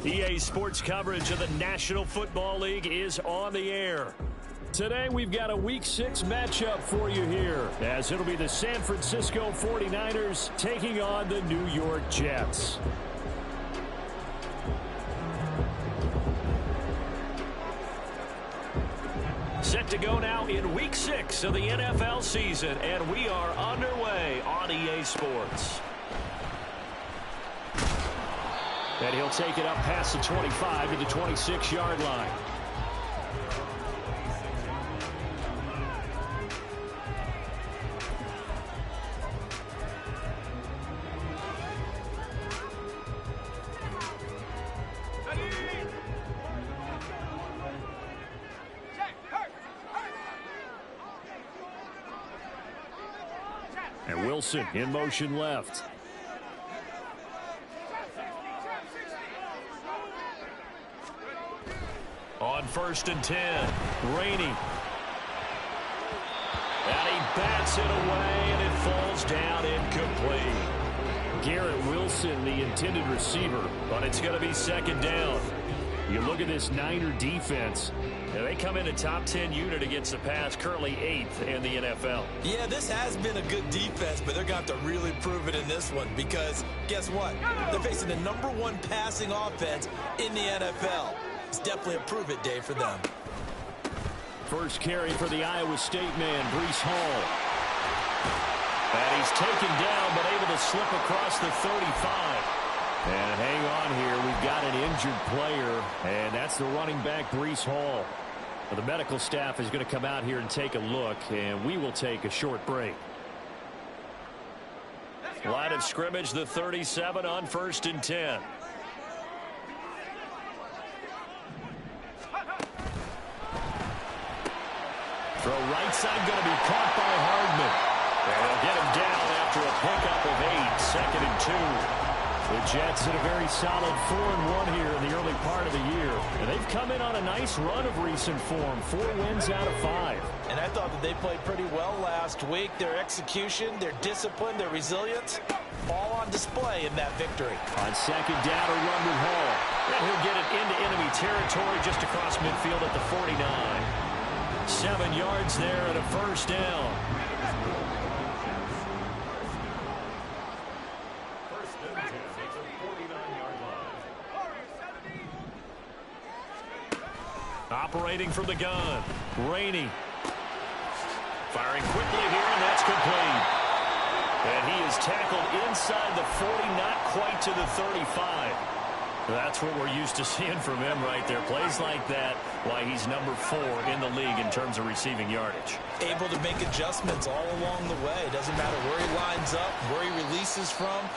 EA Sports coverage of the National Football League is on the air. Today we've got a Week 6 matchup for you here, as it'll be the San Francisco 49ers taking on the New York Jets. Set to go now in Week 6 of the NFL season, and we are underway on EA Sports. And he'll take it up past the 25 to the 26-yard line. And Wilson in motion left. On 1st and 10, Rainey. And he bats it away, and it falls down incomplete. Garrett Wilson, the intended receiver, but it's going to be 2nd down. You look at this Niner defense. They come in a top 10 unit against the pass, currently 8th in the NFL. Yeah, this has been a good defense, but they're going to have to really prove it in this one because guess what? They're facing the #1 passing offense in the NFL. It's definitely a prove-it day for them. First carry for the Iowa State man, Breece Hall. And he's taken down, but able to slip across the 35. And hang on here, we've got an injured player, and that's the running back, Breece Hall. The medical staff is going to come out here and take a look, and we will take a short break. Line of scrimmage, the 37 on 1st and 10. Throw right side going to be caught by Hardman. And they'll get him down after a pickup of 8, 2nd and 2. The Jets in a very solid 4-1 here in the early part of the year. And they've come in on a nice run of recent form, 4 wins out of 5. And I thought that they played pretty well last week. Their execution, their discipline, their resilience, all on display in that victory. On 2nd down, a run with Hall. And he'll get it into enemy territory just across midfield at the 49. 7 yards there and a 1st down. Operating from the gun, Rainey. Firing quickly here, and that's complete. And he is tackled inside the 40, not quite to the 35. That's what we're used to seeing from him right there. Plays like that, why he's #4 in the league in terms of receiving yardage. Able to make adjustments all along the way. Doesn't matter where he lines up, where he releases from.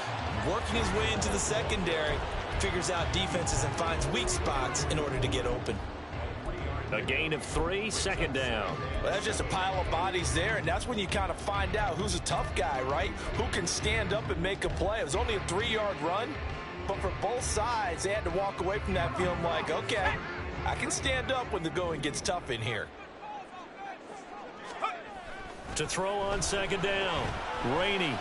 Working his way into the secondary, figures out defenses and finds weak spots in order to get open. A gain of 3, 2nd down. Well, that's just a pile of bodies there, and that's when you kind of find out who's a tough guy, right? Who can stand up and make a play. It was only a 3-yard run, but for both sides, they had to walk away from that feeling like, okay, I can stand up when the going gets tough in here. To throw on 2nd down, Rainey.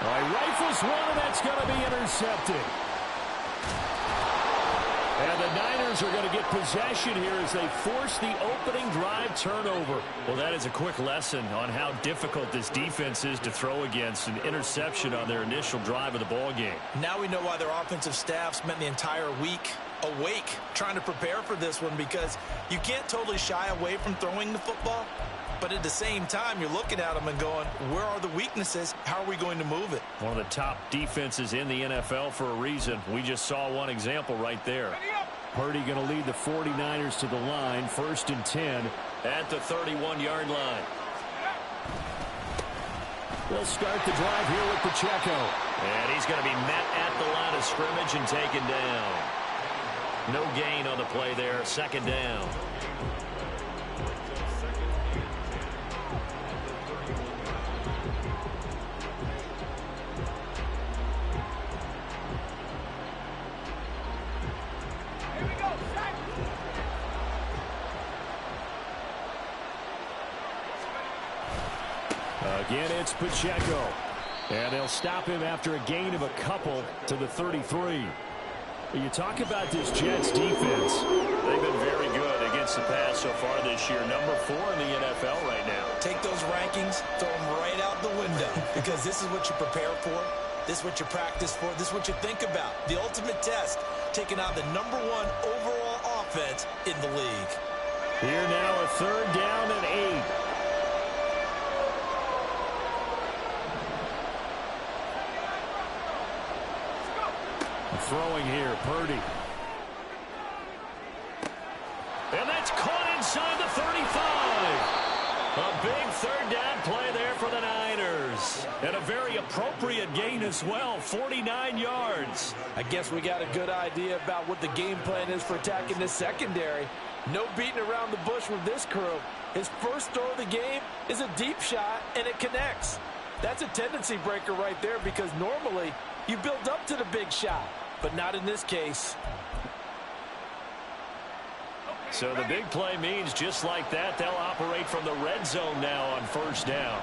All right, rifles one, and that's going to be intercepted. And the Niners are going to get possession here as they force the opening drive turnover. Well, that is a quick lesson on how difficult this defense is to throw against. An interception on their initial drive of the ball game. Now we know why their offensive staff spent the entire week awake trying to prepare for this one, because you can't totally shy away from throwing the football. But at the same time, you're looking at them and going, where are the weaknesses? How are we going to move it? One of the top defenses in the NFL for a reason. We just saw one example right there. Purdy going to lead the 49ers to the line, 1st and 10 at the 31-yard line. They'll start the drive here with Pacheco. And he's going to be met at the line of scrimmage and taken down. No gain on the play there, 2nd down. Again, it's Pacheco. And they'll stop him after a gain of a couple to the 33. You talk about this Jets defense. They've been very good against the pass so far this year. Number 4 in the NFL right now. Take those rankings, throw them right out the window, because this is what you prepare for. This is what you practice for. This is what you think about. The ultimate test, taking out the number 1 overall offense in the league. Here now, a 3rd down and 8. Throwing here, Purdy. And that's caught inside the 35. A big 3rd down play there for the Niners. And a very appropriate gain as well, 49 yards. I guess we got a good idea about what the game plan is for attacking this secondary. No beating around the bush with this crew. His first throw of the game is a deep shot, and it connects. That's a tendency breaker right there, because normally you build up to the big shot, but not in this case. So the big play means just like that, they'll operate from the red zone now on 1st down.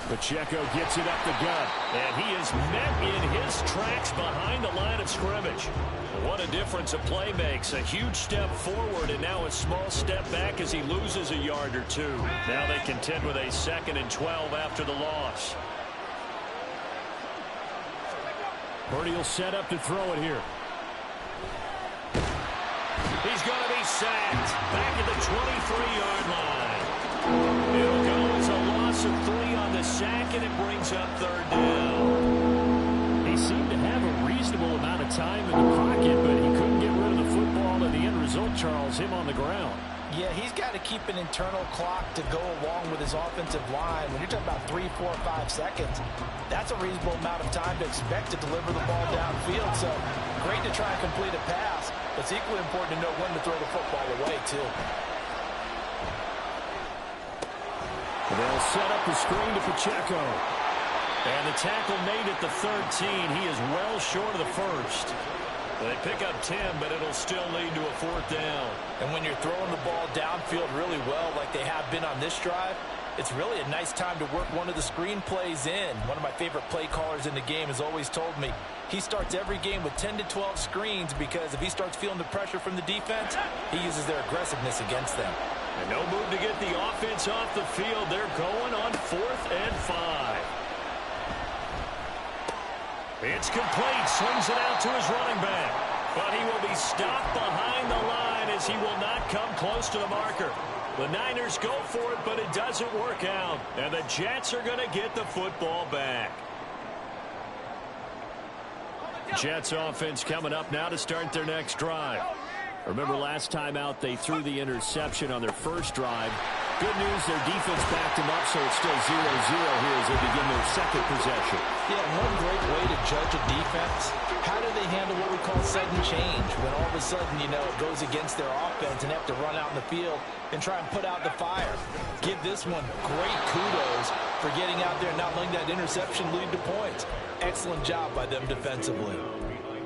Pacheco gets it up the gut, and he is met in his tracks behind the line of scrimmage. What a difference a play makes. A huge step forward, and now a small step back as he loses a yard or 2. Now they contend with a 2nd and 12 after the loss. Purdy will set up to throw it here. He's going to be sacked back at the 23-yard line. It'll go as a loss of 3 on the sack, and it brings up 3rd down. He seemed to have a reasonable amount of time in the pocket, but he couldn't get rid of the football, and the end result, Charles, him on the ground. Yeah, he's got to keep an internal clock to go along with his offensive line. When you're talking about 3, 4, 5 seconds, that's a reasonable amount of time to expect to deliver the ball downfield. So great to try and complete a pass, but it's equally important to know when to throw the football away, too. They'll set up the screen to Pacheco. And the tackle made at the 13. He is well short of the 1st. They pick up 10, but it'll still lead to a 4th down. And when you're throwing the ball downfield really well like they have been on this drive, it's really a nice time to work one of the screen plays in. One of my favorite play callers in the game has always told me he starts every game with 10 to 12 screens, because if he starts feeling the pressure from the defense, he uses their aggressiveness against them. And no move to get the offense off the field. They're going on 4th and 5. It's complete. Swings it out to his running back. But he will be stopped behind the line as he will not come close to the marker. The Niners go for it, but it doesn't work out. And the Jets are going to get the football back. Jets offense coming up now to start their next drive. Remember last time out they threw the interception on their first drive. Good news, their defense backed them up, so it's still 0-0 here as they begin their 2nd possession. Yeah, one great way to judge a defense, how do they handle what we call sudden change? When all of a sudden, you know, it goes against their offense and they have to run out in the field and try and put out the fire. Give this one great kudos for getting out there and not letting that interception lead to points. Excellent job by them defensively.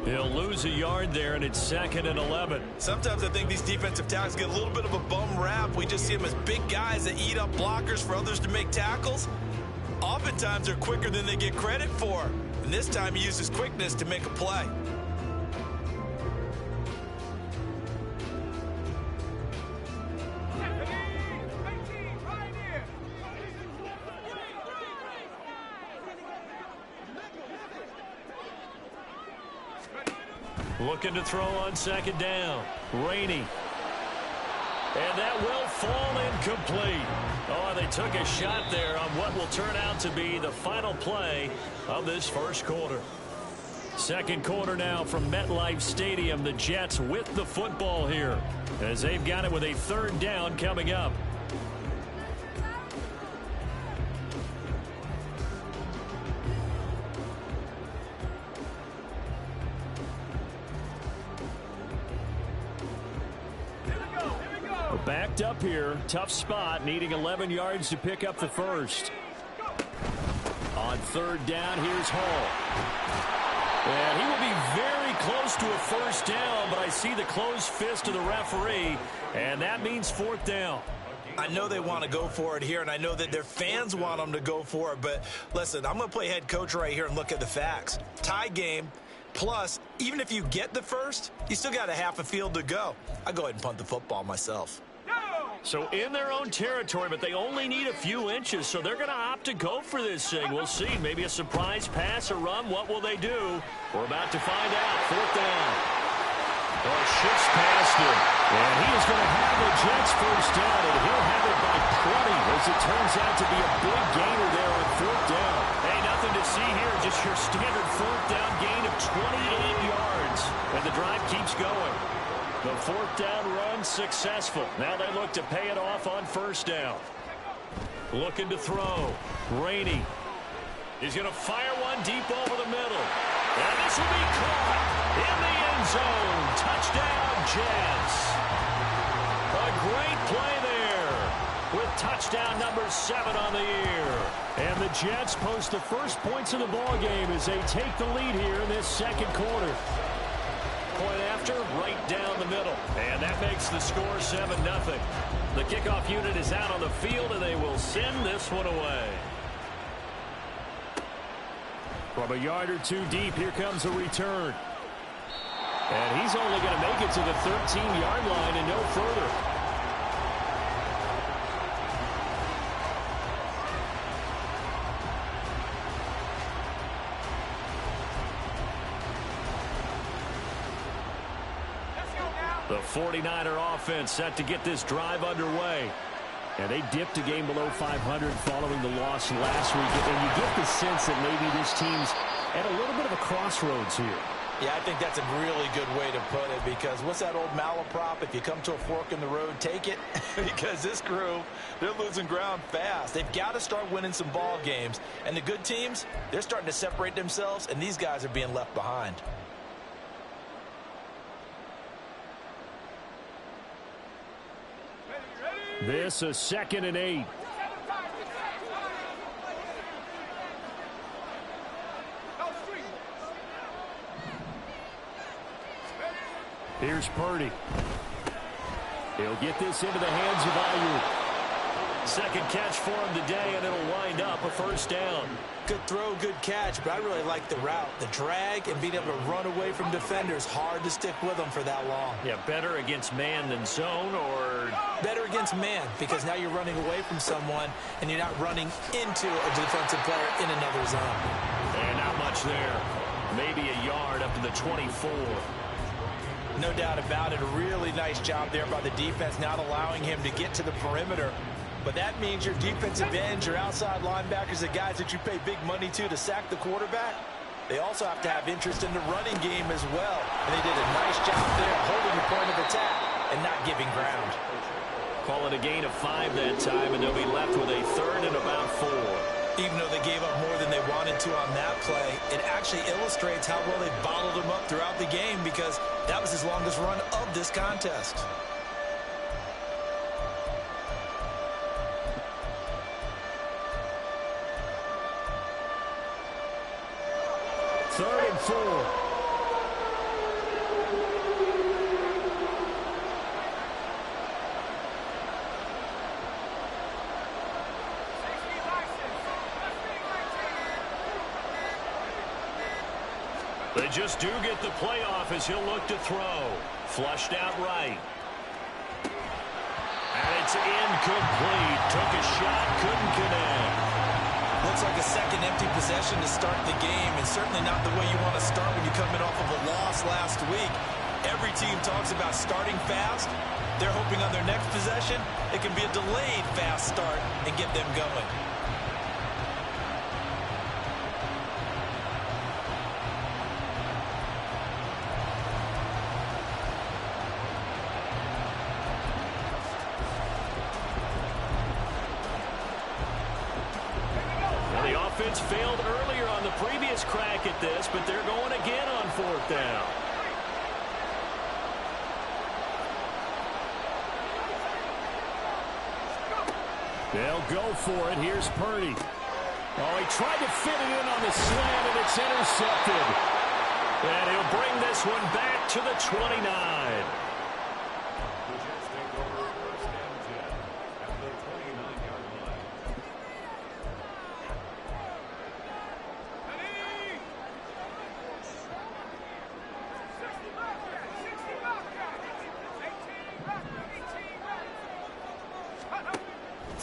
He'll lose a yard there, and it's 2nd and 11. Sometimes I think these defensive tackles get a little bit of a bum rap. We just see them as big guys that eat up blockers for others to make tackles. Oftentimes they're quicker than they get credit for. And this time he uses quickness to make a play. Looking to throw on 2nd down. Rainey. And that will fall incomplete. Oh, they took a shot there on what will turn out to be the final play of this 1st quarter. 2nd quarter now from MetLife Stadium. The Jets with the football here as they've got it with a 3rd down coming up. Backed up here. Tough spot. Needing 11 yards to pick up the 1st. On 3rd down, here's Hall. And he will be very close to a 1st down, but I see the closed fist of the referee, and that means 4th down. I know they want to go for it here, and I know that their fans want them to go for it, but listen, I'm going to play head coach right here and look at the facts. Tie game. Plus, even if you get the first, you still got a half a field to go. I go ahead and punt the football myself. So in their own territory, but they only need a few inches, so they're going to opt to go for this thing. We'll see. Maybe a surprise pass or run. What will they do? We're about to find out. Fourth down. Oh, shifts past him. And he is going to have the Jets first down, and he'll have it by 20, as it turns out to be a big gainer there on fourth down. Hey, nothing to see here. Just your standard fourth down gain of 28 yards. And the drive keeps going. The fourth down run successful. Now they look to pay it off on first down. Looking to throw. Rainey. He's going to fire one deep over the middle. And this will be caught in the end zone. Touchdown, Jets. A great play there with touchdown number 7 on the year. And the Jets post the first points of the ballgame as they take the lead here in this second quarter. Point after, right down the middle. And that makes the score 7-0. The kickoff unit is out on the field, and they will send this one away. From a yard or two deep, here comes a return. And he's only going to make it to the 13-yard line and no further. The 49er offense set to get this drive underway. And they dipped a game below 500 following the loss last week. And you get the sense that maybe this team's at a little bit of a crossroads here. Yeah, I think that's a really good way to put it, because what's that old malaprop? If you come to a fork in the road, take it. Because this crew, they're losing ground fast. They've got to start winning some ball games. And the good teams, they're starting to separate themselves, and these guys are being left behind. This a 2nd and 8. Here's Purdy. He'll get this into the hands of Ayuk. Second catch for him today, and it'll wind up a first down. Good throw, good catch, but I really like the route. The drag and being able to run away from defenders, hard to stick with them for that long. Yeah, better against man than zone, or? Better against man, because now you're running away from someone, and you're not running into a defensive player in another zone. And not much there. Maybe a yard up to the 24. No doubt about it. A really nice job there by the defense, not allowing him to get to the perimeter. But that means your defensive ends, your outside linebackers, the guys that you pay big money to sack the quarterback, they also have to have interest in the running game as well. And they did a nice job there holding the point of attack and not giving ground. Call it a gain of 5 that time, and they'll be left with a 3rd and about 4. Even though they gave up more than they wanted to on that play, it actually illustrates how well they bottled them up throughout the game, because that was his longest run of this contest. Third and 4. They just do get the playoff as he'll look to throw. Flushed out right. And it's incomplete. Took a shot, couldn't connect. Looks like a second empty possession to start the game, and certainly not the way you want to start when you're coming off of a loss last week. Every team talks about starting fast. They're hoping on their next possession it can be a delayed fast start and get them going. Failed earlier on the previous crack at this, but they're going again on 4th down. They'll go for it. Here's Purdy. Oh, he tried to fit it in on the slant, and it's intercepted. And he'll bring this one back to the 29.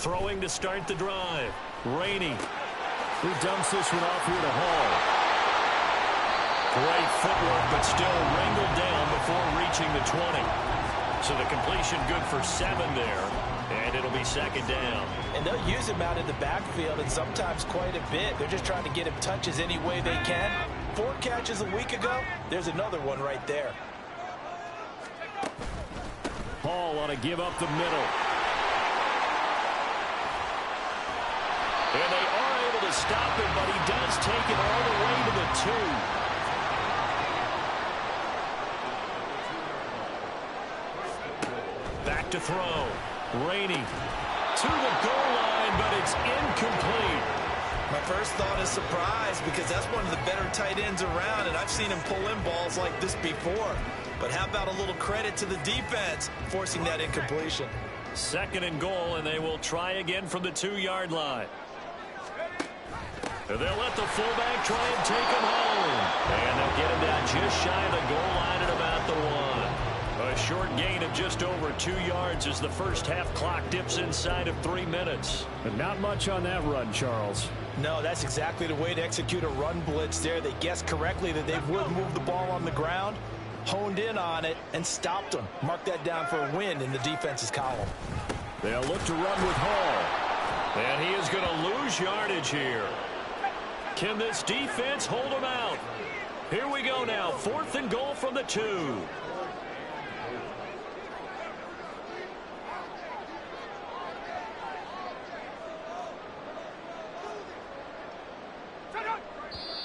Throwing to start the drive. Rainey. He dumps this one off here to Hall. Great footwork, but still wrangled down before reaching the 20. So the completion good for 7 there, and it'll be second down. And they'll use him out in the backfield, and sometimes quite a bit. They're just trying to get him touches any way they can. 4 catches a week ago, there's another one right there. Hall on a give up the middle. And they are able to stop him, but he does take it all the way to the 2. Back to throw. Rainey to the goal line, but it's incomplete. My first thought is surprise, because that's one of the better tight ends around, and I've seen him pull in balls like this before. But how about a little credit to the defense forcing that incompletion? Second and goal, and they will try again from the 2-yard line. They'll let the fullback try and take him home. And they'll get him down just shy of the goal line at about the 1. A short gain of just over 2 yards as the first half clock dips inside of 3 minutes. And not much on that run, Charles. No, that's exactly the way to execute a run blitz there. They guessed correctly that they would move the ball on the ground, honed in on it, and stopped them. Mark that down for a win in the defense's column. They'll look to run with Hall. And he is going to lose yardage here. Can this defense hold him out? Here we go now. 4th and goal from the 2.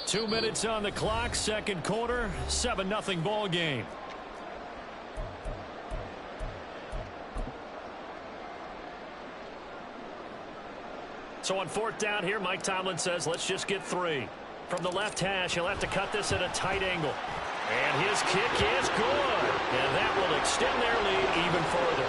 Two minutes on the clock, second quarter, 7-0 ball game. So on 4th down here, Mike Tomlin says, let's just get 3. From the left hash, he'll have to cut this at a tight angle. And his kick is good. And that will extend their lead even further.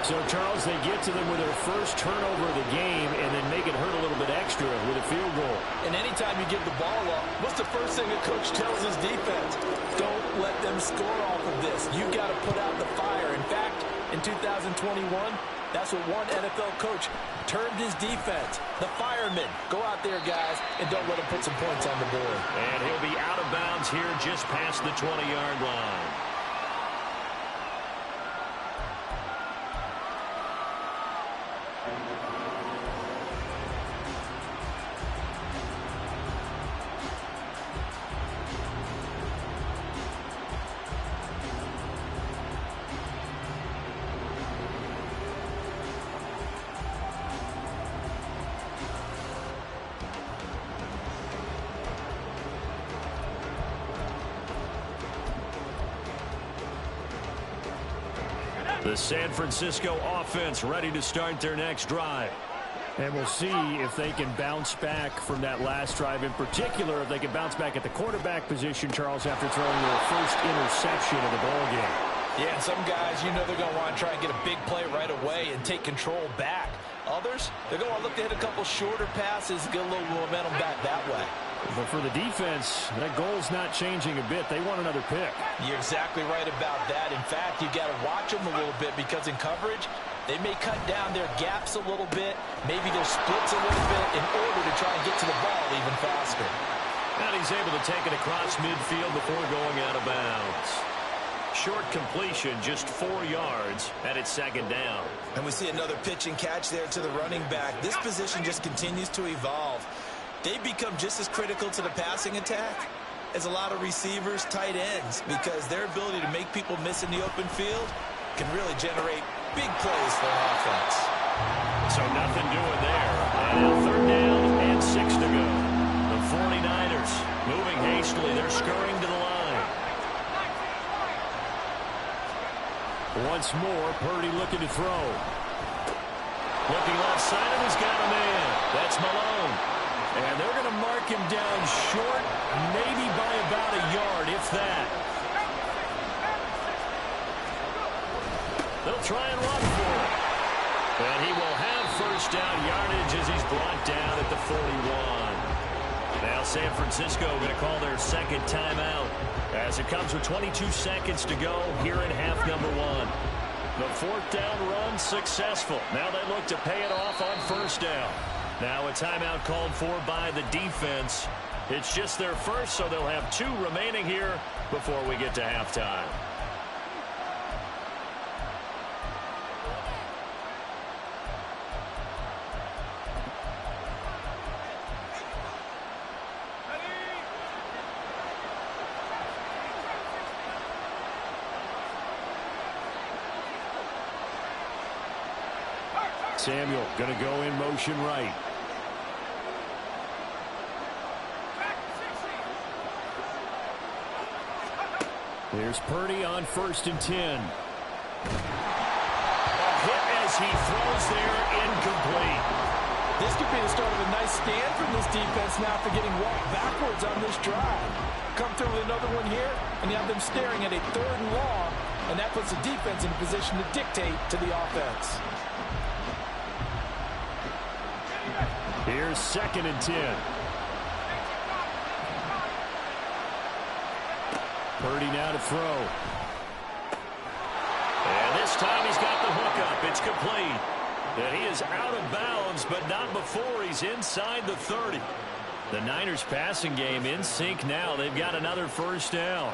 So, Charles, they get to them with their first turnover of the game and then make it hurt a little bit extra with a field goal. And anytime you give the ball up, what's the first thing a coach tells his defense? Don't let them score off of this. You've got to put out the fire. In fact, in 2021, that's what one NFL coach termed his defense. The firemen. Go out there, guys, and don't let them put some points on the board. And he'll be out of bounds here just past the 20-yard line. The San Francisco offense ready to start their next drive. And we'll see if they can bounce back from that last drive. In particular, if they can bounce back at the quarterback position, Charles, after throwing their first interception of the ball game. Yeah, and some guys, you know they're going to want to try and get a big play right away and take control back. Others, they're going to look to hit a couple shorter passes, get a little momentum back that way. But for the defense, that goal's not changing a bit. They want another pick. You're exactly right about that. In fact, you got to watch them a little bit because in coverage, they may cut down their gaps a little bit, maybe their splits a little bit in order to try and get to the ball even faster. And he's able to take it across midfield before going out of bounds. Short completion, just 4 yards, and it's second down. And we see another pitch and catch there to the running back. This position just continues to evolve. They become just as critical to the passing attack as a lot of receivers, tight ends, because their ability to make people miss in the open field can really generate big plays for an offense. So nothing doing there. And 3rd down and 6 to go. The 49ers moving hastily. They're scurrying to the line. Once more, Purdy looking to throw. Looking left side of he's got a man. That's Malone. And they're going to mark him down short, maybe by about a yard, if that. They'll try and run for it. And he will have first down yardage as he's brought down at the 41. Now San Francisco going to call their second timeout as it comes with 22 seconds to go here in half number 1. The fourth down run successful. Now they look to pay it off on first down. Now a timeout called for by the defense. It's just their first, so they'll have 2 remaining here before we get to halftime. Samuel going to go in motion right. Here's Purdy on 1st and 10. A hit as he throws there, incomplete. This could be the start of a nice stand from this defense now for getting walked backwards on this drive. Come through with another one here, and you have them staring at a 3rd and long, and that puts the defense in a position to dictate to the offense. Here's 2nd and 10. Purdy now to throw. And this time he's got the hook up. It's complete. And he is out of bounds, but not before he's inside the 30. The Niners passing game in sync now. They've got another first down.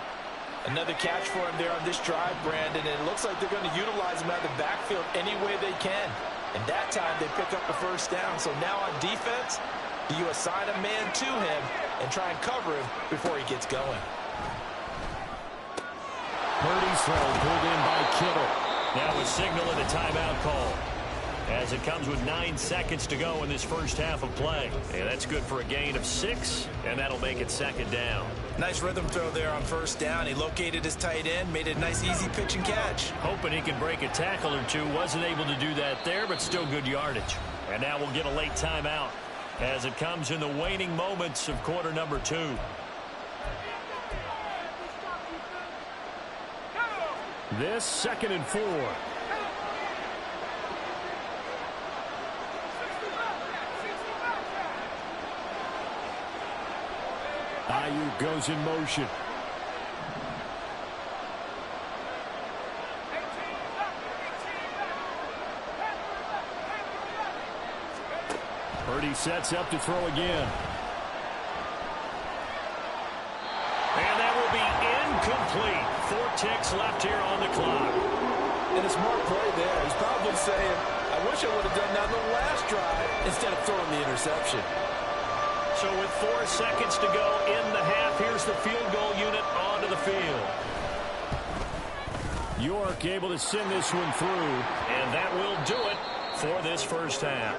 Another catch for him there on this drive, Brandon, and it looks like they're going to utilize him out of the backfield any way they can. And that time they pick up the first down. So now on defense, you assign a man to him and try and cover him before he gets going. Purdy's throw pulled in by Kittle. Now a signal and a timeout call, as it comes with 9 seconds to go in this first half of play. And that's good for a gain of 6, and that'll make it 2nd down. Nice rhythm throw there on first down. He located his tight end, made it a nice easy pitch and catch. Hoping he can break a tackle or two. Wasn't able to do that there, but still good yardage. And now we'll get a late timeout as it comes in the waning moments of quarter number 2. This 2nd and 4. Ayuk goes in motion. Purdy sets up to throw again. And that will be incomplete. 4 ticks left here on the clock. And a smart play there. He's probably saying, I wish I would have done that on the last drive instead of throwing the interception. So with 4 seconds to go in the half, here's the field goal unit onto the field. York able to send this one through, and that will do it for this first half.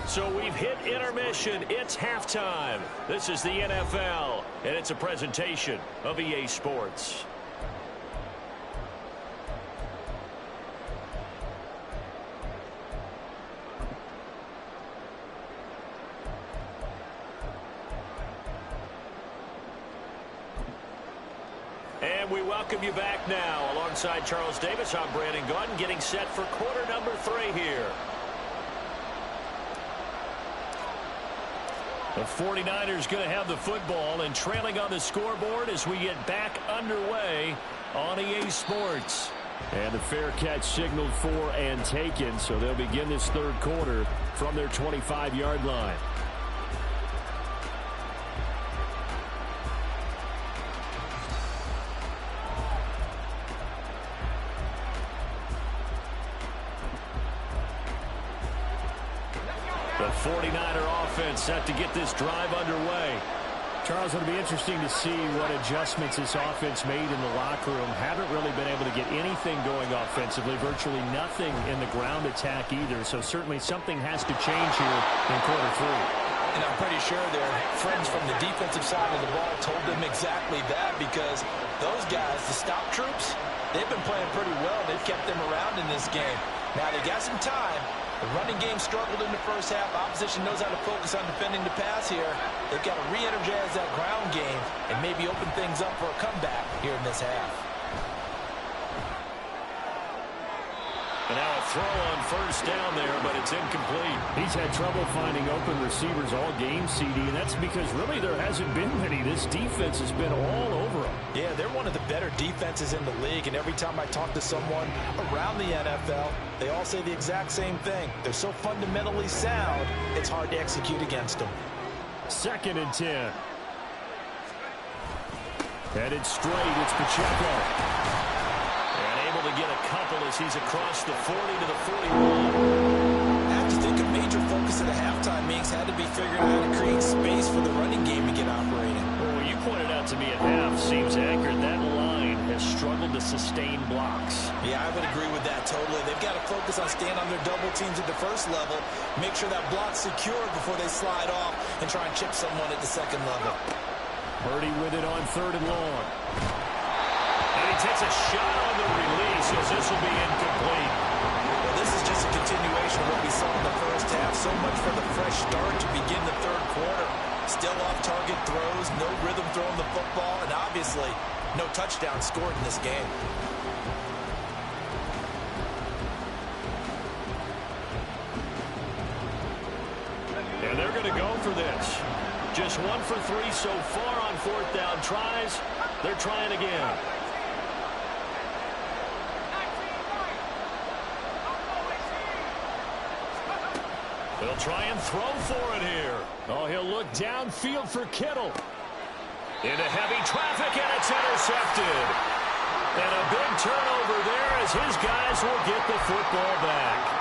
So we've hit intermission. It's halftime. This is the NFL, and it's a presentation of EA Sports. And we welcome you back now. Alongside Charles Davis, I'm Brandon Gunn, getting set for quarter number 3 here. The 49ers going to have the football and trailing on the scoreboard as we get back underway on EA Sports. And the fair catch signaled for and taken, so they'll begin this 3rd quarter from their 25-yard line. The 49er offense set to get this drive underway. Charles, it'll be interesting to see what adjustments this offense made in the locker room. Haven't really been able to get anything going offensively, virtually nothing in the ground attack either. So certainly something has to change here in quarter 3. And I'm pretty sure their friends from the defensive side of the ball told them exactly that, because those guys, the stop troops, they've been playing pretty well. They've kept them around in this game. Now they got some time. The running game struggled in the first half. Opposition knows how to focus on defending the pass here. They've got to re-energize that ground game and maybe open things up for a comeback here in this half. And now a throw on first down there, but it's incomplete. He's had trouble finding open receivers all game, CD, and that's because really there hasn't been many. This defense has been all over them. Yeah, they're one of the better defenses in the league, and every time I talk to someone around the NFL, they all say the exact same thing. They're so fundamentally sound, it's hard to execute against them. 2nd and 10. Headed straight, it's Pacheco. And able to get a couple as he's across the 40 to the 41. I have to think a major focus at a halftime meetings had to be figuring out how to create space for the running game to get operating. Well, you pointed out to me at half, seems accurate. That line has struggled to sustain blocks. Yeah, I would agree with that totally. They've got to focus on staying on their double teams at the first level, make sure that block's secure before they slide off and try and chip someone at the second level. Purdy with it on 3rd and long. And he takes a shot on the release as this will be incomplete. Well, this is just a continuation of what we saw in the first half. So much for the fresh start to begin the 3rd quarter. Still off-target throws, no rhythm throwing the football, and obviously no touchdown scored in this game. And they're going to go for this. Just 1 for 3 so far on 4th down tries. They're trying again. They'll try and throw for it here. Oh, he'll look downfield for Kittle. Into heavy traffic, and it's intercepted. And a big turnover there as his guys will get the football back.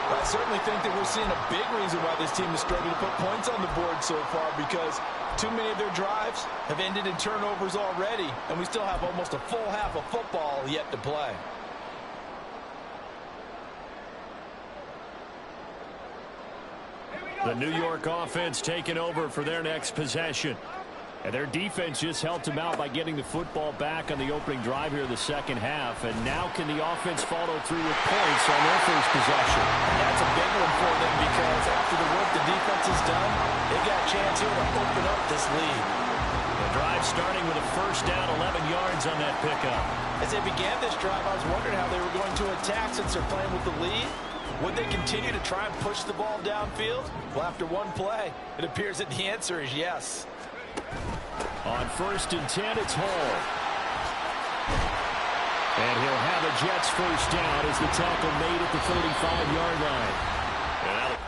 I certainly think that we're seeing a big reason why this team is struggling to put points on the board so far, because too many of their drives have ended in turnovers already, and we still have almost a full half of football yet to play. The New York offense taking over for their next possession. And their defense just helped them out by getting the football back on the opening drive here in the 2nd half. And now can the offense follow through with points on their first possession? That's a big one for them because after the work the defense has done, they've got a chance here to open up this lead. The drive starting with a first down, 11 yards on that pickup. As they began this drive, I was wondering how they were going to attack since they're playing with the lead. Would they continue to try and push the ball downfield? Well, after one play, it appears that the answer is yes. On 1st and 10, it's Hall. And he'll have a Jets first down as the tackle made at the 35-yard line. And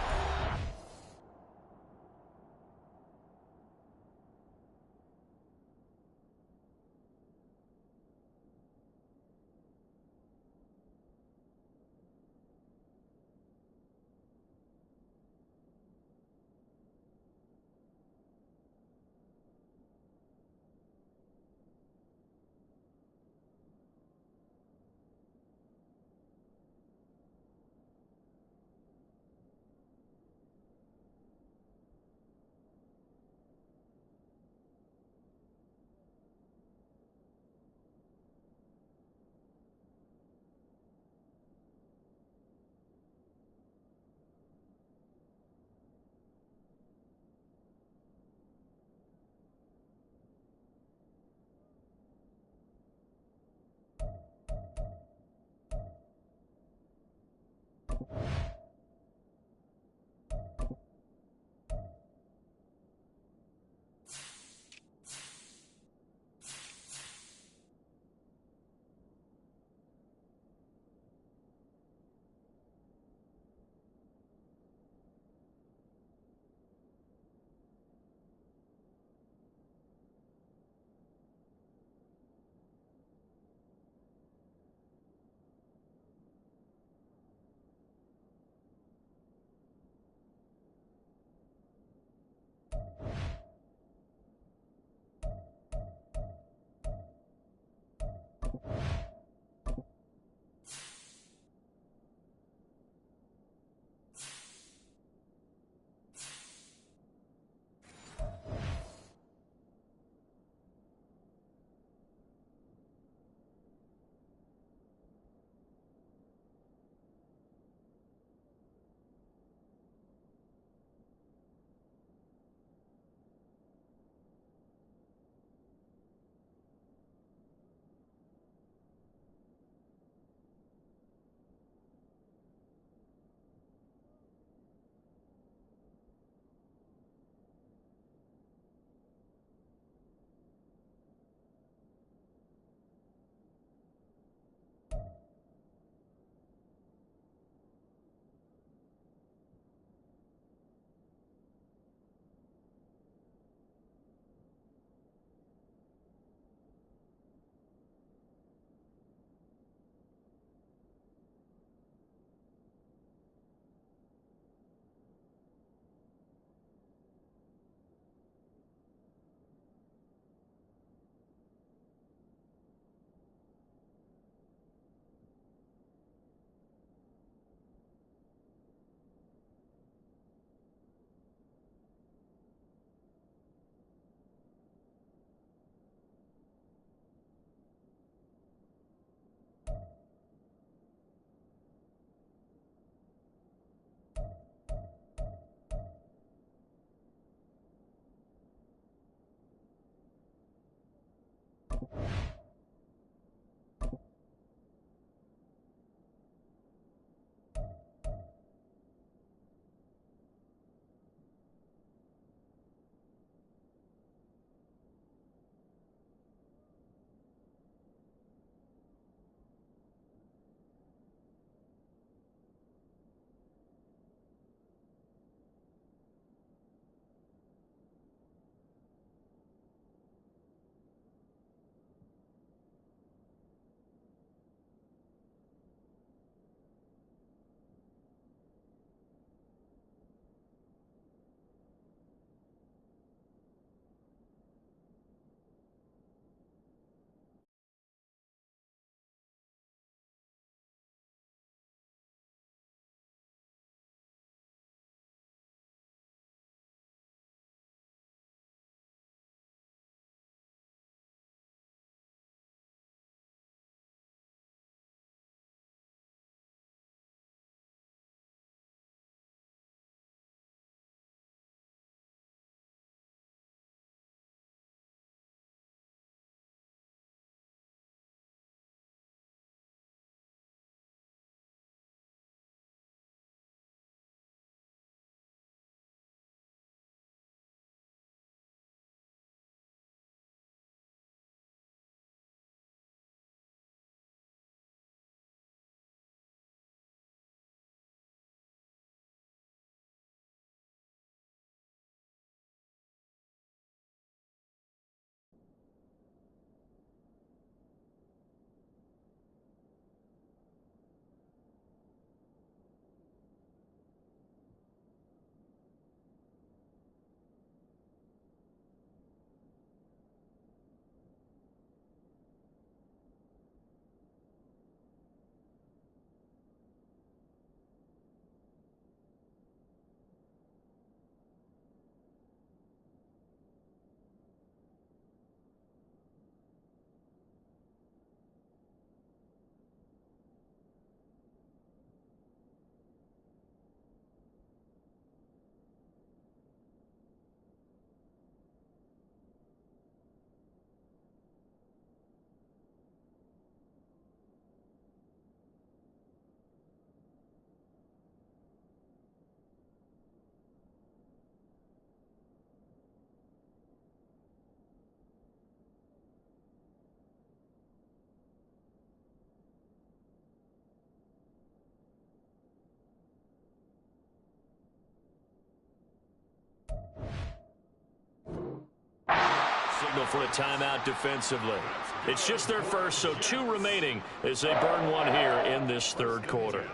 signal for a timeout defensively. It's just their first, so 2 remaining as they burn one here in this third quarter.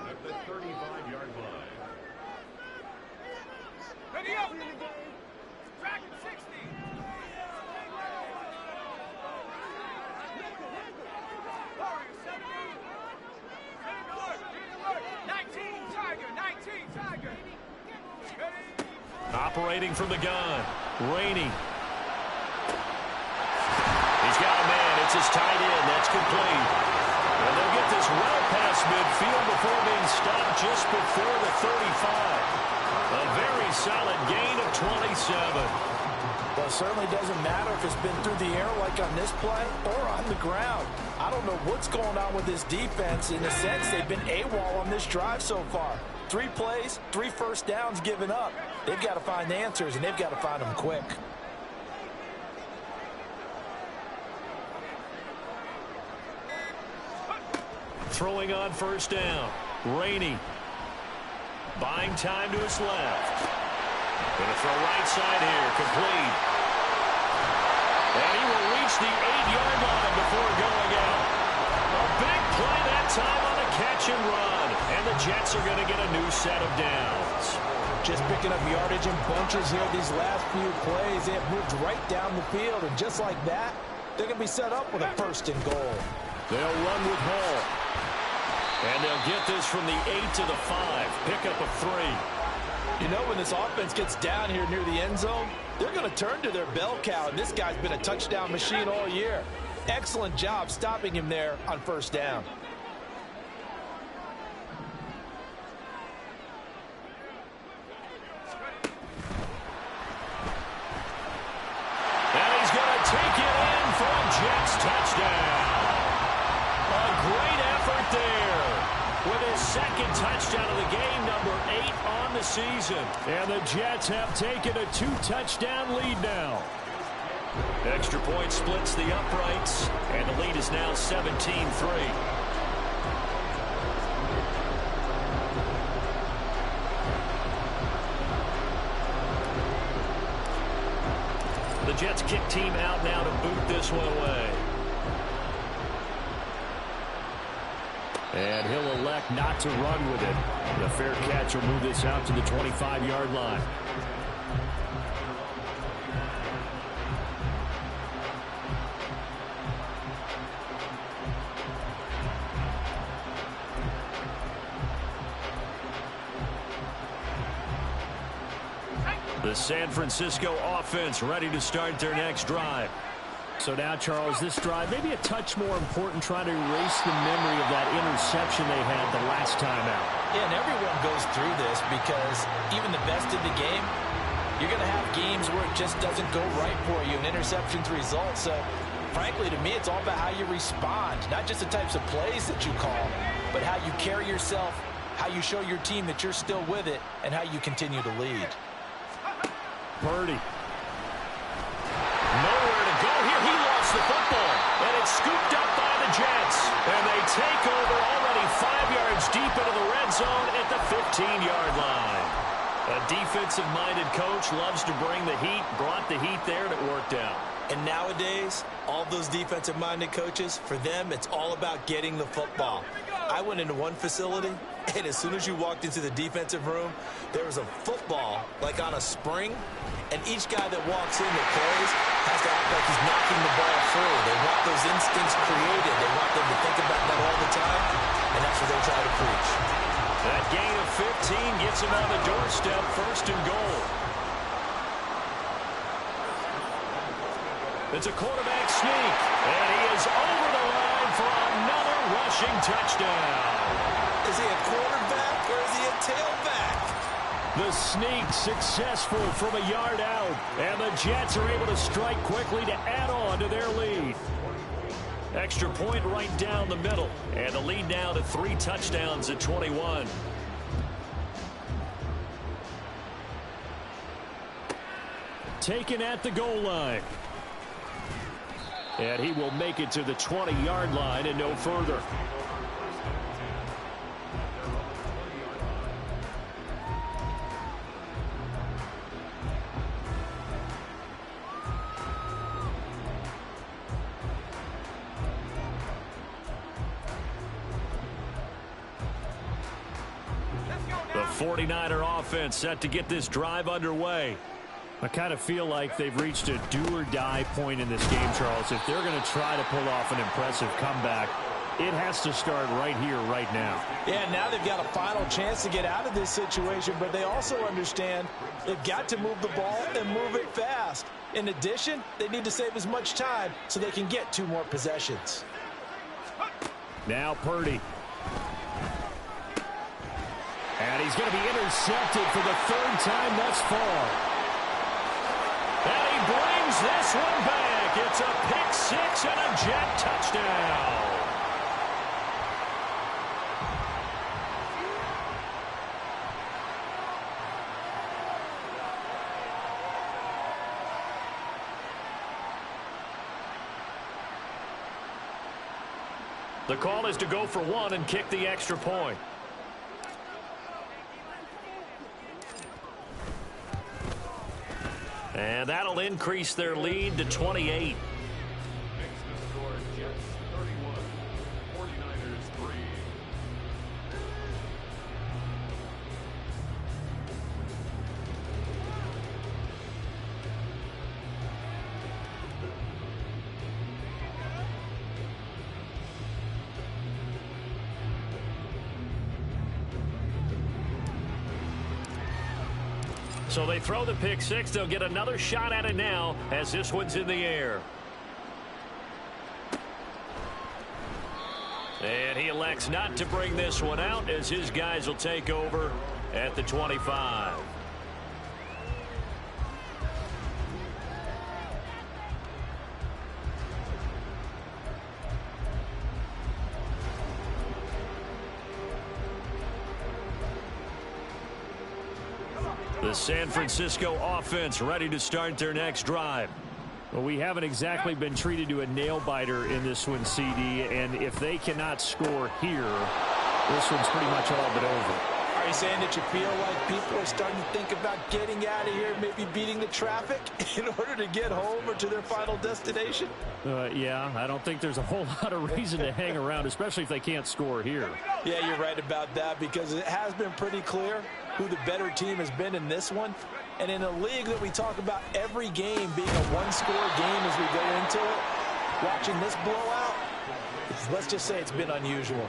Operating from the gun, Rainey. He's got a man. It's his tight end. That's complete. And they'll get this well past midfield before being stopped just before the 35. A very solid gain of 27. Well, it certainly doesn't matter if it's been through the air like on this play or on the ground. I don't know what's going on with this defense. In a sense, they've been AWOL on this drive so far. 3 plays, 3 first downs given up. They've got to find answers, and they've got to find them quick. Throwing on first down, Rainey. Buying time to his left. Going to throw right side here, complete. And he will reach the 8-yard line before going out. A big play that time on a catch and run. And the Jets are going to get a new set of downs. Just picking up yardage in bunches here these last few plays. They have moved right down the field, and just like that, they're going to be set up with a first and goal. They'll run with Hall. And they'll get this from the 8 to the 5. Pick up a 3. You know, when this offense gets down here near the end zone, they're going to turn to their bell cow, and this guy's been a touchdown machine all year. Excellent job stopping him there on first down. And he's going to take it in for a Jets touchdown. A great effort there with his second touchdown of the game, number 8 on the season. And the Jets have taken a 2-touchdown lead now. Extra point splits the uprights, and the lead is now 17-3. The Jets kick team out now to boot this one away. And he'll elect not to run with it. The fair catch will move this out to the 25-yard line. The San Francisco offense ready to start their next drive. So now, Charles, this drive maybe a touch more important, trying to erase the memory of that interception they had the last time out. Yeah, and everyone goes through this because even the best in the game, you're going to have games where it just doesn't go right for you, and interceptions result. So, frankly, to me, it's all about how you respond, not just the types of plays that you call, but how you carry yourself, how you show your team that you're still with it, and how you continue to lead. Purdy. Nowhere to go here. He lost the football, and it's scooped up by the Jets. And they take over already 5 yards deep into the red zone at the 15-yard line. A defensive-minded coach loves to bring the heat, brought the heat there, and it worked out. And nowadays, all those defensive-minded coaches, for them, it's all about getting the football. I went into one facility, and as soon as you walked into the defensive room, there was a football, like on a spring, and each guy that walks in that plays has to act like he's knocking the ball through. They want those instincts created. They want them to think about that all the time, and that's what they try to preach. That gain of 15 gets him on the doorstep, first and goal. It's a quarterback sneak, and he is over the line for another rushing touchdown. Is he a quarterback or is he a tailback? The sneak successful from a yard out, and the Jets are able to strike quickly to add on to their lead. Extra point right down the middle, and the lead now to 3 touchdowns at 21. Taken at the goal line. And he will make it to the 20-yard line and no further. 49er offense set to get this drive underway. I kind of feel like they've reached a do-or-die point in this game, Charles. If they're going to try to pull off an impressive comeback, it has to start right here, right now. Yeah, now they've got a final chance to get out of this situation, but they also understand they've got to move the ball and move it fast. In addition, they need to save as much time so they can get 2 more possessions. Now Purdy. And he's going to be intercepted for the 3rd time thus far. And he brings this one back. It's a pick 6 and a jet touchdown. The call is to go for 1 and kick the extra point. And that'll increase their lead to 28. So they throw the pick 6. They'll get another shot at it now as this one's in the air. And he elects not to bring this one out as his guys will take over at the 25. The San Francisco offense ready to start their next drive. Well, we haven't exactly been treated to a nail-biter in this one, CD, and if they cannot score here, this one's pretty much all but over. Are you saying that you feel like people are starting to think about getting out of here, maybe beating the traffic in order to get home or to their final destination? Yeah, I don't think there's a whole lot of reason to hang around, especially if they can't score here. Yeah, you're right about that because it has been pretty clear who the better team has been in this one. And in a league that we talk about every game being a one-score game as we go into it, watching this blowout, let's just say it's been unusual.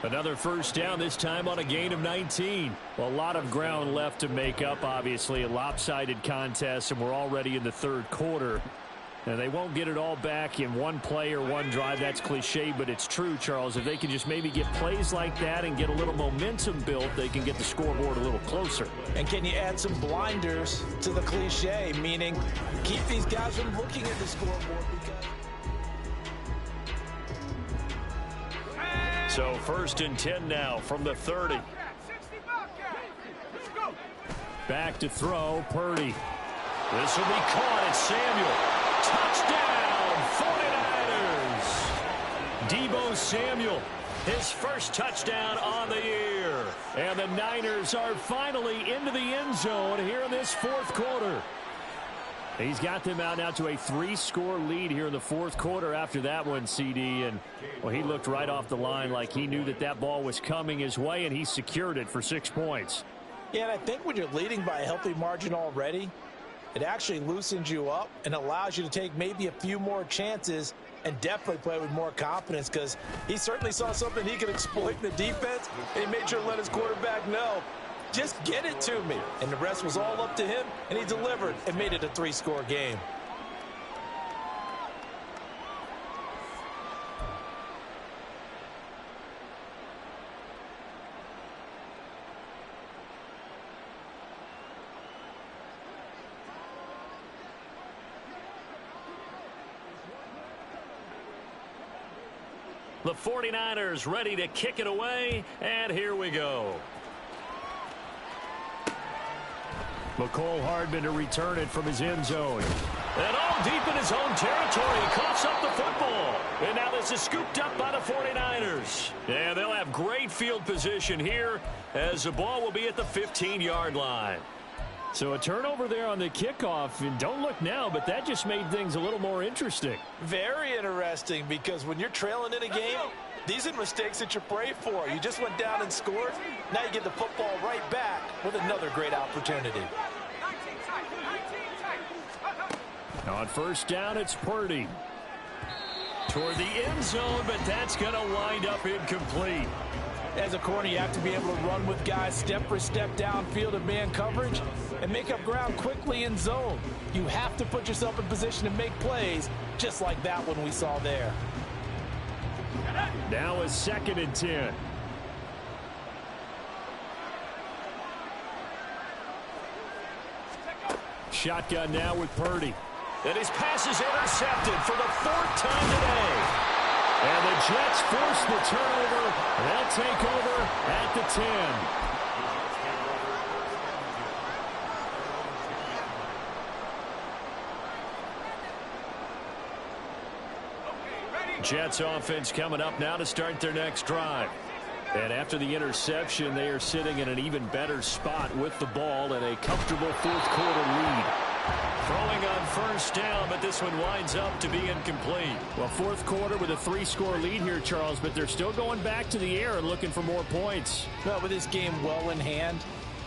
Another first down, this time on a gain of 19. Well, a lot of ground left to make up, obviously. A lopsided contest, and we're already in the 3rd quarter. And they won't get it all back in one play or one drive. That's cliche, but it's true, Charles. If they can just maybe get plays like that and get a little momentum built, they can get the scoreboard a little closer. And can you add some blinders to the cliche, meaning keep these guys from looking at the scoreboard because... So 1st and 10 now from the 30. Back to throw, Purdy. This will be caught. It's Samuel. Touchdown, 49ers. Deebo Samuel, his first touchdown on the year. And the Niners are finally into the end zone here in this 4th quarter. He's got them out now to a 3-score lead here in the 4th quarter after that one, CD. And, well, he looked right off the line like he knew that that ball was coming his way, and he secured it for 6 points. Yeah, and I think when you're leading by a healthy margin already, it actually loosens you up and allows you to take maybe a few more chances and definitely play with more confidence because he certainly saw something he could exploit in the defense, and he made sure to let his quarterback know, just get it to me. And the rest was all up to him, and he delivered and made it a 3-score game. The 49ers ready to kick it away, and here we go. McCole Hardman to return it from his end zone. And all deep in his own territory, he coughs up the football. And now this is scooped up by the 49ers. And they'll have great field position here as the ball will be at the 15-yard line. So a turnover there on the kickoff, and don't look now, but that just made things a little more interesting. Very interesting because when you're trailing in a game, These are mistakes that you pray for. You just went down and scored. Now you get the football right back with another great opportunity. On first down, it's Purdy. Toward the end zone, but that's going to wind up incomplete. As a corner, you have to be able to run with guys step for step downfield in man coverage and make up ground quickly in zone. You have to put yourself in position to make plays, just like that one we saw there. Now a 2nd and 10. Shotgun now with Purdy. And his pass is intercepted for the 4th time today. And the Jets force the turnover. They'll take over at the 10. Jets offense coming up now to start their next drive. And after the interception, they are sitting in an even better spot with the ball and a comfortable 4th quarter lead. Throwing on first down, but this one winds up to be incomplete. Well, 4th quarter with a 3-score lead here, Charles, but they're still going back to the air and looking for more points. Well, with this game well in hand,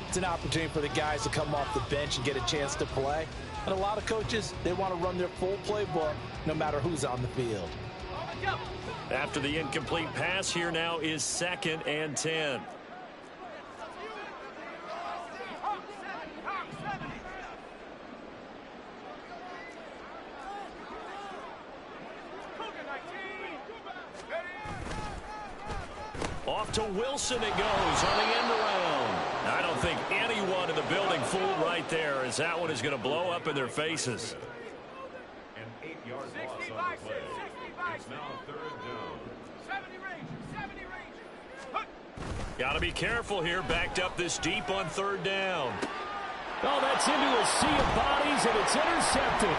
it's an opportunity for the guys to come off the bench and get a chance to play. And a lot of coaches, they want to run their full playbook no matter who's on the field. After the incomplete pass, here now is 2nd and 10. Off to Wilson it goes on the end around. I don't think anyone in the building fooled right there, as that one is going to blow up in their faces. An 8-yard loss on the play. It's now 3rd down. 70 range. Got to be careful here, backed up this deep on 3rd down. Oh, that's into a sea of bodies, and it's intercepted.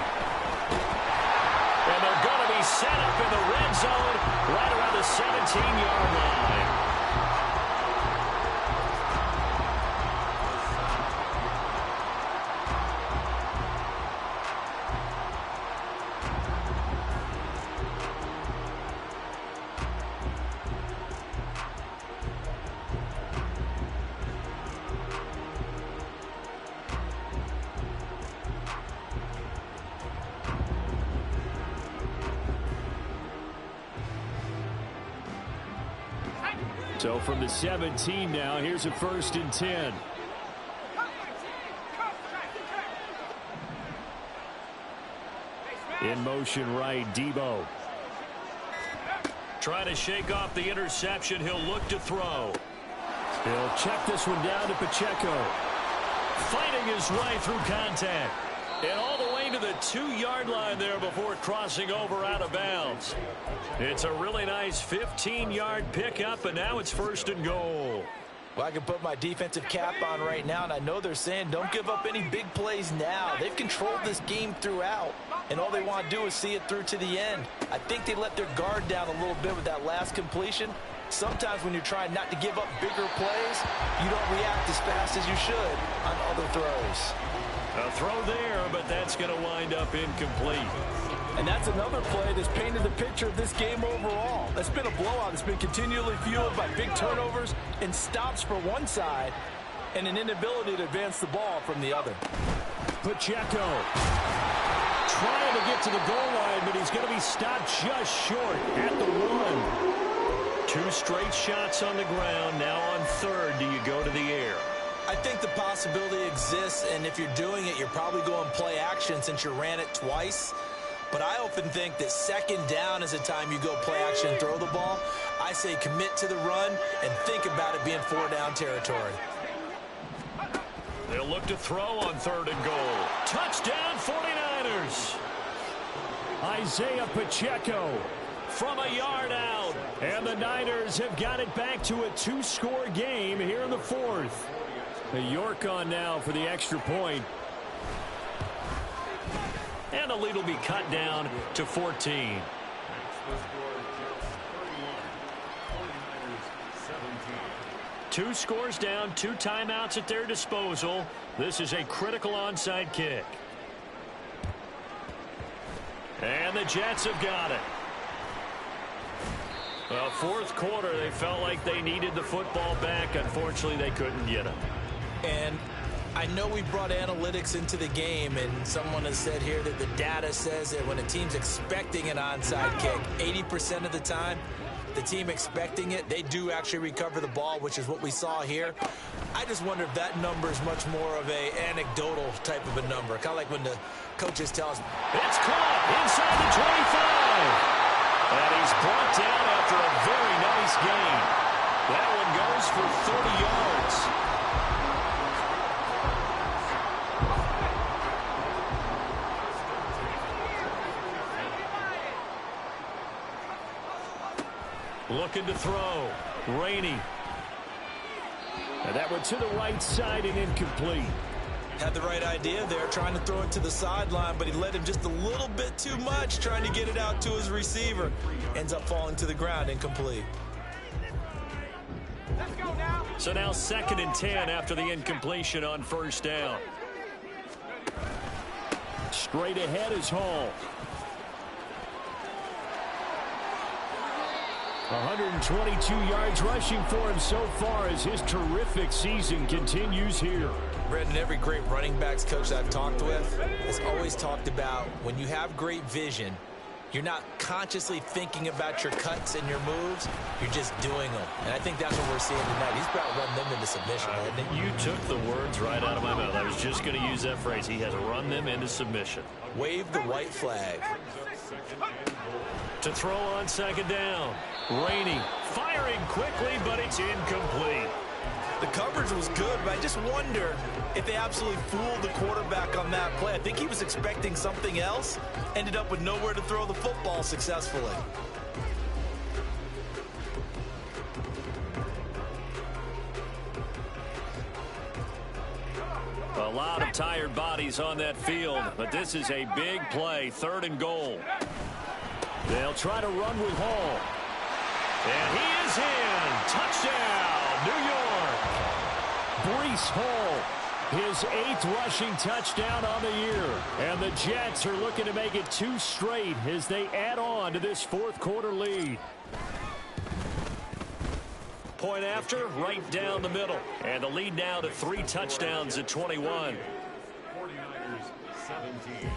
And they're going to be set up in the red zone right around the 17-yard line. So from the 17 now, here's a 1st and 10. In motion right, Debo. Trying to shake off the interception. He'll look to throw. He'll check this one down to Pacheco. Fighting his way through contact. And all the way to the 2-yard line there before crossing over out of bounds. It's a really nice 15-yard pickup, and now it's 1st and goal. Well, I can put my defensive cap on right now, and I know they're saying don't give up any big plays now. They've controlled this game throughout, and all they want to do is see it through to the end. I think they let their guard down a little bit with that last completion. Sometimes when you're trying not to give up bigger plays, you don't react as fast as you should on other throws. A throw there, but that's going to wind up incomplete. And that's another play that's painted the picture of this game overall. That's been a blowout. It's been continually fueled by big turnovers and stops for one side and an inability to advance the ball from the other. Pacheco trying to get to the goal line, but he's going to be stopped just short at the 1. 2 straight shots on the ground. Now on 3rd, do you go to the air? I think the possibility exists, and if you're doing it, you're probably going play action since you ran it twice. But I often think that 2nd down is the time you go play action and throw the ball. I say commit to the run and think about it being 4-down territory. They'll look to throw on 3rd and goal. Touchdown 49ers. Isaiah Pacheco from a yard out. And the Niners have got it back to a 2-score game here in the 4th. York on now for the extra point. And the lead will be cut down to 14. 2 scores down, 2 timeouts at their disposal. This is a critical onside kick. And the Jets have got it. Well, fourth quarter, they felt like they needed the football back. Unfortunately, they couldn't get it. And I know we brought analytics into the game, and someone has said here that the data says that when a team's expecting an onside kick, 80% of the time, the team expecting it, they do actually recover the ball, which is what we saw here. I just wonder if that number is much more of a anecdotal type of a number, kind of like when the coaches tell us. It's caught inside the 25. And he's brought down after a very nice gain. That one goes for 30 yards. Looking to throw. Rainey. And that one to the right side and incomplete. Had the right idea there, trying to throw it to the sideline, but he led him just a little bit too much, trying to get it out to his receiver. Ends up falling to the ground, incomplete. Let's go now. So now 2nd and 10 after the incompletion on first down. Straight ahead is Hall. 122 yards rushing for him so far as his terrific season continues here. Brendan, every great running backs coach I've talked with has always talked about when you have great vision, you're not consciously thinking about your cuts and your moves, you're just doing them. And I think that's what we're seeing tonight. He's about to run them into submission, hasn't he? You took the words right out of my mouth. I was just going to use that phrase. He has run them into submission. Wave the white flag. To throw on 2nd down. Rainey firing quickly, but it's incomplete. The coverage was good, but I just wonder if they absolutely fooled the quarterback on that play. I think he was expecting something else, ended up with nowhere to throw the football successfully. A lot of tired bodies on that field, but this is a big play, 3rd and goal. They'll try to run with Hall. And he is in. Touchdown, New York. Breece Hall, his 8th rushing touchdown on the year. And the Jets are looking to make it 2 straight as they add on to this 4th quarter lead. Point after, right down the middle. And the lead now to 3 touchdowns at 21. 49ers 17.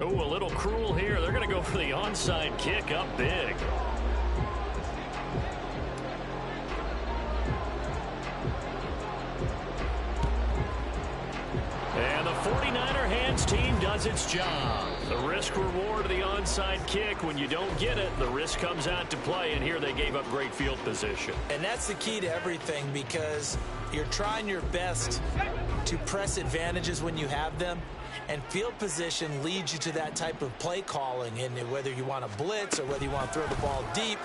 Oh, a little cruel here. They're going to go for the onside kick up big. And the 49er hands team does its job. The risk reward of the onside kick. When you don't get it, the risk comes out to play. And here they gave up great field position. And that's the key to everything, because you're trying your best to press advantages when you have them. And field position leads you to that type of play calling, and whether you want to blitz or whether you want to throw the ball deep,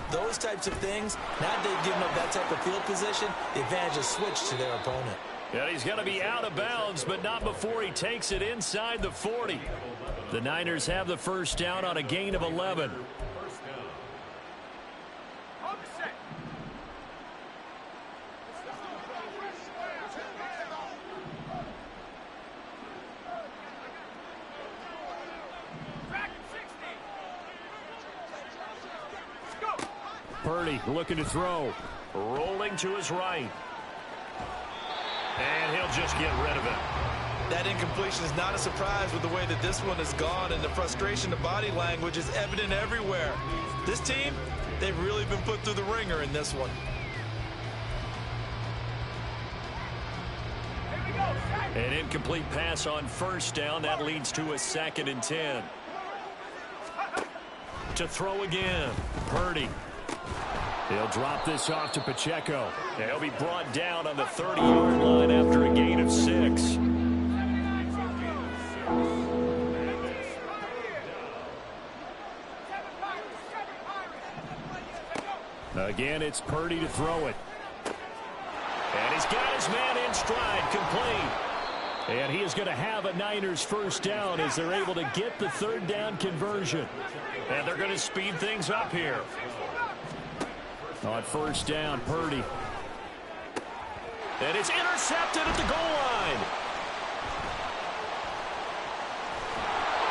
those types of things, now that they've given up that type of field position, the advantage is switched to their opponent. Yeah, he's going to be out of bounds, but not before he takes it inside the 40. The Niners have the first down on a gain of 11. Purdy looking to throw. Rolling to his right. And he'll just get rid of it. That incompletion is not a surprise with the way that this one has gone, and the frustration of body language is evident everywhere. This team, they've really been put through the ringer in this one. An incomplete pass on first down. That leads to a 2nd and 10. To throw again. Purdy. He'll drop this off to Pacheco. He'll be brought down on the 30-yard line after a gain of 6. Again, it's Purdy to throw it. And he's got his man in stride, complete. And he is going to have a Niners first down as they're able to get the 3rd down conversion. And they're going to speed things up here. On first down, Purdy. And it's intercepted at the goal line.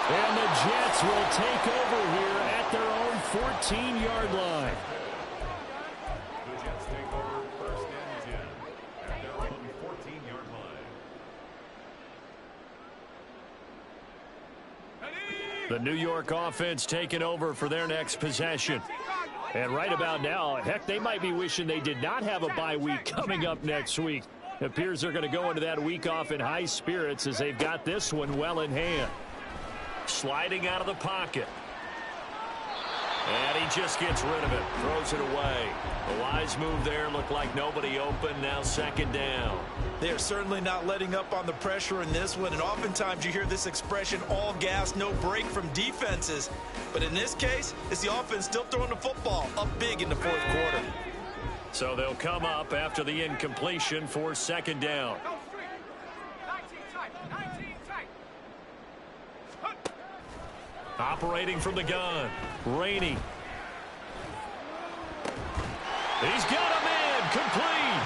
And the Jets will take over here at their own 14-yard line. The Jets take over 1st and 10 at their own 14-yard line. The New York offense taking over for their next possession. And right about now, heck, they might be wishing they did not have a bye week coming up next week. It appears they're going to go into that week off in high spirits as they've got this one well in hand. Sliding out of the pocket. And he just gets rid of it. Throws it away. A wise move there. Looked like nobody open. Now 2nd down. They are certainly not letting up on the pressure in this one. And oftentimes you hear this expression, all gas, no break from defenses. But in this case, it's the offense still throwing the football up big in the 4th quarter. So they'll come up after the incompletion for 2nd down. Operating from the gun. Rainey. He's got a man complete.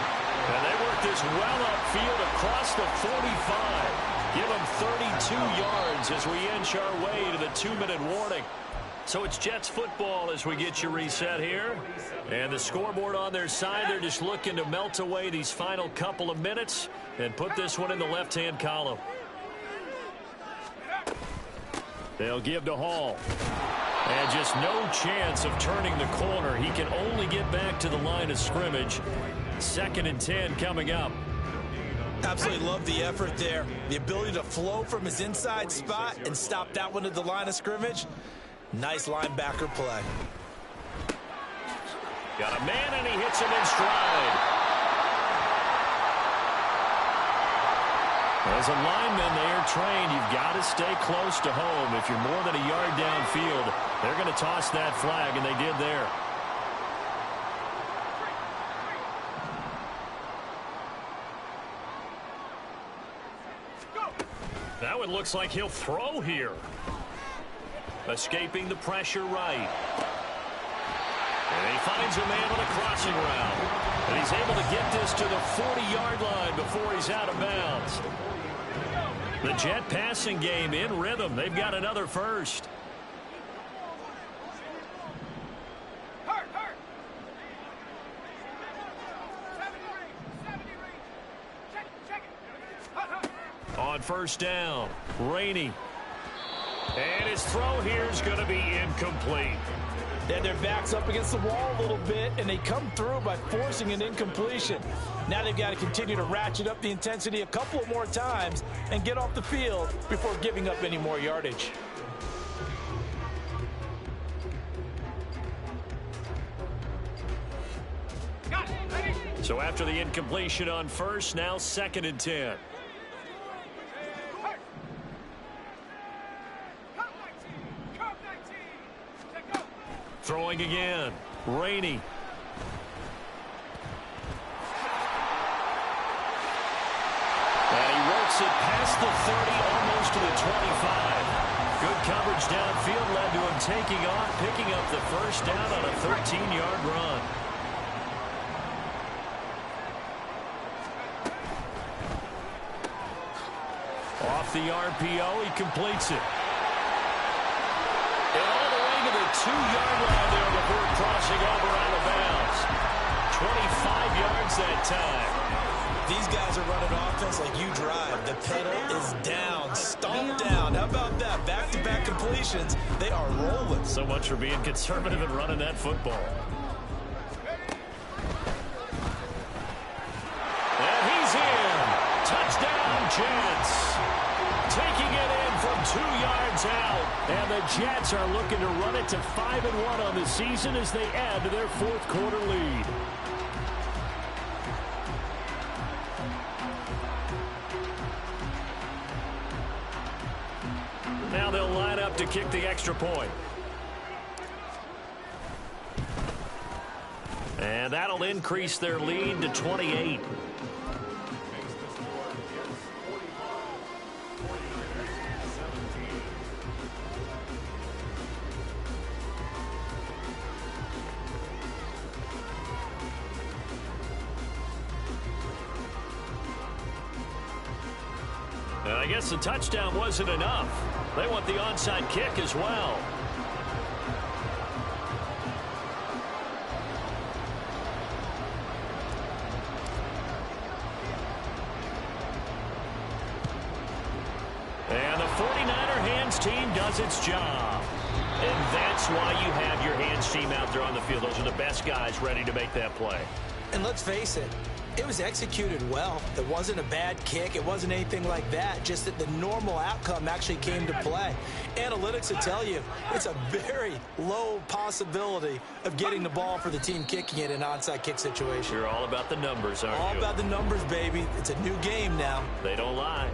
And they work this well upfield across the 45. Give him 32 yards as we inch our way to the 2-minute warning. So it's Jets football as we get you reset here. And the scoreboard on their side, they're just looking to melt away these final couple of minutes and put this one in the left-hand column. They'll give to Hall. And just no chance of turning the corner. He can only get back to the line of scrimmage. 2nd and 10 coming up. Absolutely love the effort there. The ability to flow from his inside spot and stop that one at the line of scrimmage. Nice linebacker play. Got a man, and he hits him in stride. As a lineman, they are trained. You've got to stay close to home. If you're more than a yard downfield, they're going to toss that flag, and they did there. Now it looks like he'll throw here. Escaping the pressure right. And he finds a man on a crossing route. And he's able to get this to the 40-yard line before he's out of bounds. The Jet passing game in rhythm. They've got another first. On 1st down, Rainey. And his throw here is going to be incomplete. And their back's up against the wall a little bit, and they come through by forcing an incompletion. Now they've got to continue to ratchet up the intensity a couple of more times and get off the field before giving up any more yardage. So after the incompletion on 1st, now 2nd and 10. Throwing again. Rainey. And he works it past the 30, almost to the 25. Good coverage downfield led to him taking off, picking up the 1st down on a 13-yard run. Off the RPO, he completes it. And all the way to the 2-yard line there before crossing over out of bounds. 25 yards that time. These guys are running offense like you drive. The pedal is down, stomped down. How about that? Back-to-back completions. They are rolling. So much for being conservative and running that football. And he's in. Touchdown, Jets. Taking it in from 2 yards out. And the Jets are looking to run it to 5-1 on the season as they add to their 4th quarter lead. Now they'll line up to kick the extra point. And that'll increase their lead to 28. And I guess the touchdown wasn't enough. They want the onside kick as well. And the 49er hands team does its job. And that's why you have your hands team out there on the field. Those are the best guys ready to make that play. And let's face it, it was executed well. It wasn't a bad kick. It wasn't anything like that. Just that the normal outcome actually came to play. Analytics will tell you it's a very low possibility of getting the ball for the team kicking it in an onside kick situation. You're all about the numbers, aren't you? All about the numbers, baby. It's a new game now. They don't lie.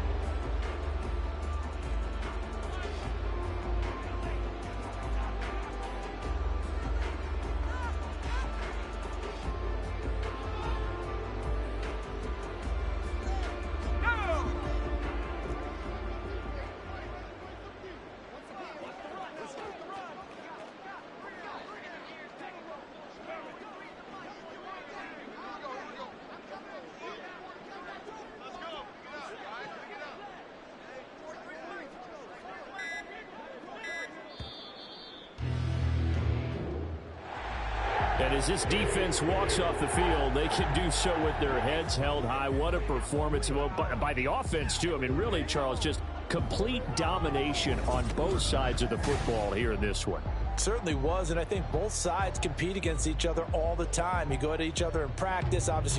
And as this defense walks off the field, they can do so with their heads held high. What a performance by the offense, too. I mean, really, Charles, just complete domination on both sides of the football here in this one. Certainly was, and I think both sides compete against each other all the time. You go at each other in practice. Obviously,